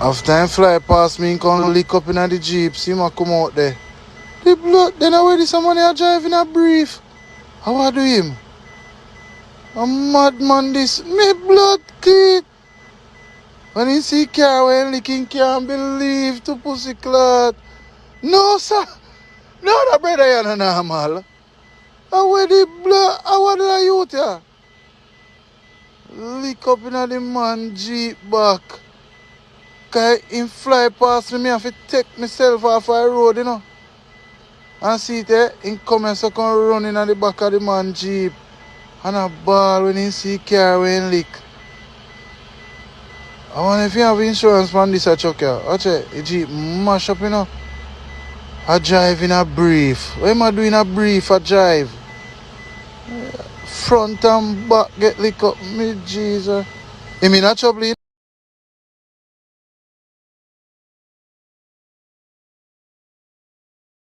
After him fly past me, he come lick up in the Jeep. See him come out there. The blood, then I wear somebody a driving a brief. How I do him? A madman this. Me blood clean. When he see car when licking can't believe to pussy clot. No sir. No that brother you're not normal. I wear the blood. I want the youth here. Lick up in the man Jeep back. Cause him fly past me, I have to take myself off the road, you know. And see it there, him come and so come running at the back of the man Jeep. And a ball when he see car when he lick. I wonder if you have insurance on this truck here. Watch it, the Jeep mash up, you know. I drive in a brief. What am I doing a brief? I drive. Front and back get lick up. Me Jesus. You mean a trouble?